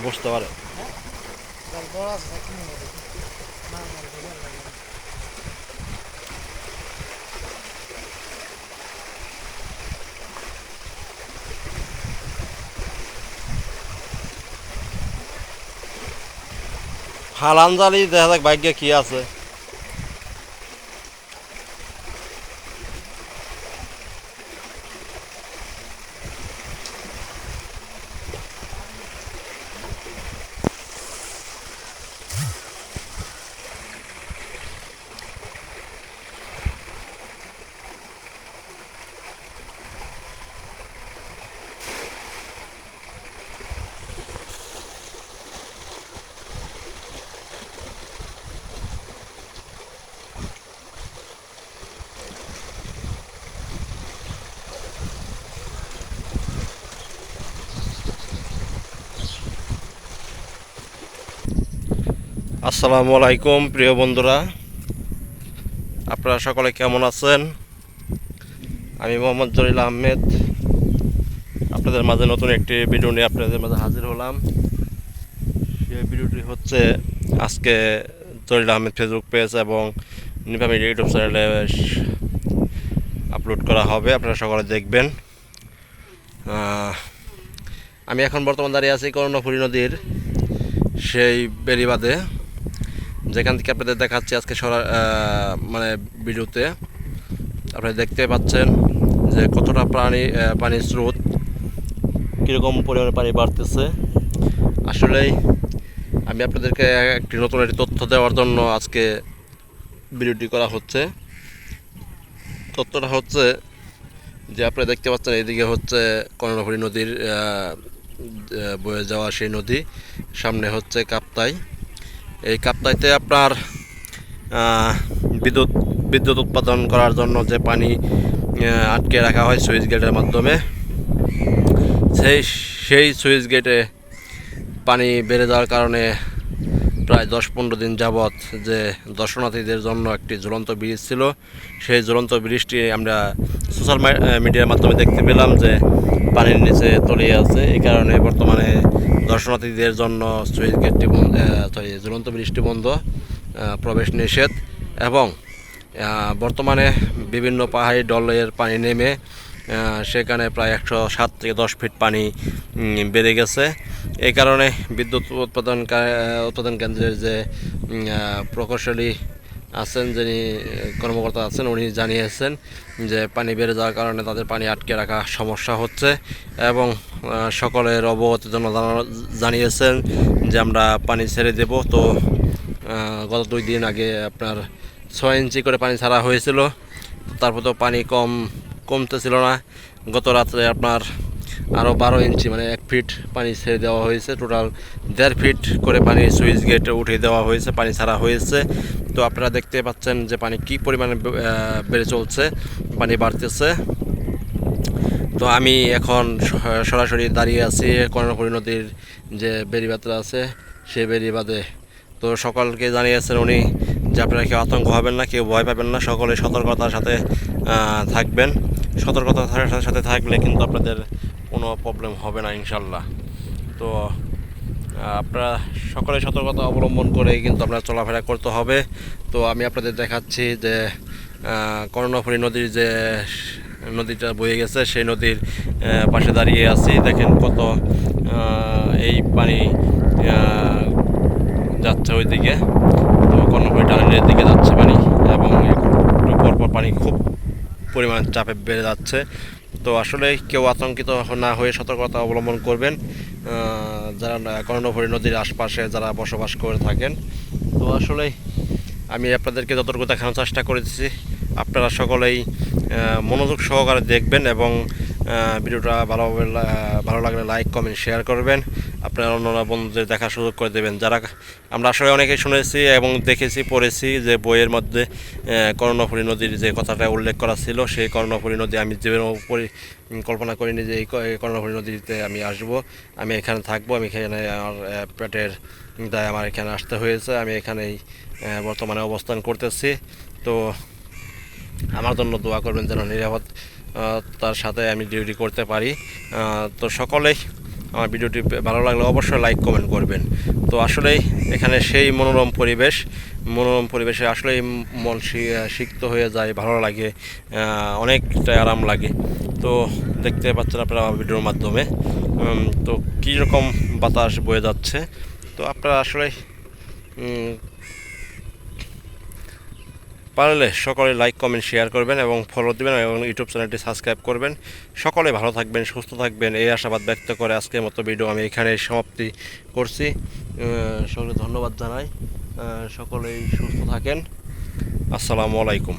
বসতে পারে। হালান জালি দেখা যাক ভাগ্যে কি আছে। আসসালামু আলাইকুম প্রিয় বন্ধুরা, আপনারা সকলে কেমন আছেন? আমি মোহাম্মদ জলিল আহমেদ আপনাদের মাঝে নতুন একটি ভিডিও নিয়ে আপনাদের মাঝে হাজির হলাম। সেই ভিডিওটি হচ্ছে আজকে জলিল আহমেদ ফেসবুক পেজ এবং নিভা মিডিয়া ইউটিউব চ্যানেলে আপলোড করা হবে, আপনারা সকলে দেখবেন। আমি এখন বর্তমান দাঁড়িয়ে আছি কর্ণফুলী নদীর সেই বেড়িবাঁধে, যেখান থেকে আপনাদের দেখাচ্ছি আজকে মানে ভিডিওতে আপনারা দেখতে পাচ্ছেন যে কতটা পানির স্রোত, কীরকম পরিমাণে পানি বাড়তেছে। আসলেই আমি আপনাদেরকে একটি নতুন একটি তথ্য দেওয়ার জন্য আজকে ভিডিওটি করা হচ্ছে। তথ্যটা হচ্ছে যে আপনারা দেখতে পাচ্ছেন এইদিকে হচ্ছে কর্ণফুলী নদীর বয়ে যাওয়া সেই নদী, সামনে হচ্ছে কাপ্তাই। এই কাপ্তাইতে আপনার বিদ্যুৎ উৎপাদন করার জন্য যে পানি আটকে রাখা হয় সুইচ গেটের মাধ্যমে, সেই সুইচ গেটে পানি বেড়ে যাওয়ার কারণে প্রায় 10-15 দিন যাবৎ যে দর্শনার্থীদের জন্য একটি ঝুলন্ত ব্রিজ ছিল, সেই ঝুলন্ত ব্রিজটি আমরা সোশ্যাল মিডিয়ার মাধ্যমে দেখতে পেলাম যে পানির নিচে তলিয়ে আছে। এই কারণে বর্তমানে দর্শনার্থীদের জন্য সুইচ গেটটি বন্ধ, ঝুলন্ত ব্রিজটি বন্ধ, প্রবেশ নিষেধ। এবং বর্তমানে বিভিন্ন পাহাড়ি ঢলের পানি নেমে সেখানে প্রায় 107 থেকে 10 ফিট পানি বেড়ে গেছে। এই কারণে বিদ্যুৎ উৎপাদন কেন্দ্রের যে প্রকৌশলী আছেন, যিনি কর্মকর্তা আছেন, উনি জানিয়েছেন যে পানি বেড়ে যাওয়ার কারণে তাদের পানি আটকে রাখা সমস্যা হচ্ছে এবং সকলের অবগতির জন্য জানিয়েছেন যে আমরা পানি ছেড়ে দেব। তো গত 2 দিন আগে আপনার 6 ইঞ্চি করে পানি ছাড়া হয়েছিল, তারপর তো পানি কমতেছিল না। গত রাত্রে আপনার আরও 12 ইঞ্চি মানে 1 ফিট পানি ছেড়ে দেওয়া হয়েছে। টোটাল 1.5 ফিট করে পানি সুইচ গেটে উঠিয়ে দেওয়া হয়েছে, পানি ছাড়া হয়েছে। তো আপনারা দেখতে পাচ্ছেন যে পানি কী পরিমাণে বেড়ে চলছে, পানি বাড়তেছে। তো আমি এখন সরাসরি দাঁড়িয়ে আছি কর্ণফুলী নদীর যে বেড়িবাঁধটা আছে সেই বেড়িবাঁধে। তো সকলকে জানিয়েছেন উনি যে আপনারা কেউ আতঙ্ক হবেন না, কেউ ভয় পাবেন না, সকলে সতর্কতার সাথে থাকবেন। সতর্কতার সাথে থাকলে কিন্তু আপনাদের কোনো প্রবলেম হবে না ইনশাল্লাহ। তো আপনারা সকলে সতর্কতা অবলম্বন করে কিন্তু আপনারা চলাফেরা করতে হবে। তো আমি আপনাদের দেখাচ্ছি যে কর্ণফুলী নদীর যে নদীটা বয়ে গেছে সেই নদীর পাশে দাঁড়িয়ে আছি। দেখেন কত এই পানি যাচ্ছে ওইদিকে। তো কর্ণফুলী টানেলের দিকে যাচ্ছে পানি এবং একটু পরপর পানি খুব পরিমাণ চাপে বেড়ে যাচ্ছে। তো আসলে কেউ আতঙ্কিত না হয়ে সতর্কতা অবলম্বন করবেন যারা কর্ণফুলী নদীর আশপাশে যারা বসবাস করে থাকেন। তো আসলে আমি আপনাদেরকে যতটুকু দেখানোর চেষ্টা করেছি, আপনারা সকলেই মনোযোগ সহকারে দেখবেন এবং ভিডিওটা ভালো লাগলে লাইক কমেন্ট শেয়ার করবেন। আপনারা অন্যান্য বন্ধুদের দেখার সুযোগ করে দেবেন। যারা আমরা আসলে অনেকেই শুনেছি এবং দেখেছি, পড়েছি যে বইয়ের মধ্যে কর্ণফুলী নদীর যে কথাটা উল্লেখ করা ছিল, সেই কর্ণফুলী নদী আমি জীবনেও কল্পনা করিনি যে এই কর্ণফুলী নদীতে আমি আসব, আমি এখানে থাকবো, আমি এখানে আমার পেটের দায় আমার এখানে আসতে হয়েছে, আমি এখানেই বর্তমানে অবস্থান করতেছি। তো আমার জন্য দোয়া করবেন যেন নিরাপদ তার সাথে আমি ডিউটি করতে পারি। তো সকলেই আমার ভিডিওটি ভালো লাগলে অবশ্যই লাইক কমেন্ট করবেন। তো আসলেই এখানে সেই মনোরম পরিবেশে আসলেই মন সিক্ত হয়ে যায়, ভালো লাগে, অনেকটাই আরাম লাগে। তো দেখতে পাচ্ছেন আপনারা ভিডিওর মাধ্যমে তো কীরকম বাতাস বয়ে যাচ্ছে। তো আপনারা আসলে পারলে সকলে লাইক কমেন্ট শেয়ার করবেন এবং ফলো দেবেন এবং ইউটিউব চ্যানেলটি সাবস্ক্রাইব করবেন। সকলে ভালো থাকবেন, সুস্থ থাকবেন, এই আশাবাদ ব্যক্ত করে আজকের মতো ভিডিও আমি এখানে সমাপ্তি করছি। সকলে ধন্যবাদ জানাই, সকলেই সুস্থ থাকেন। আসসালামু আলাইকুম।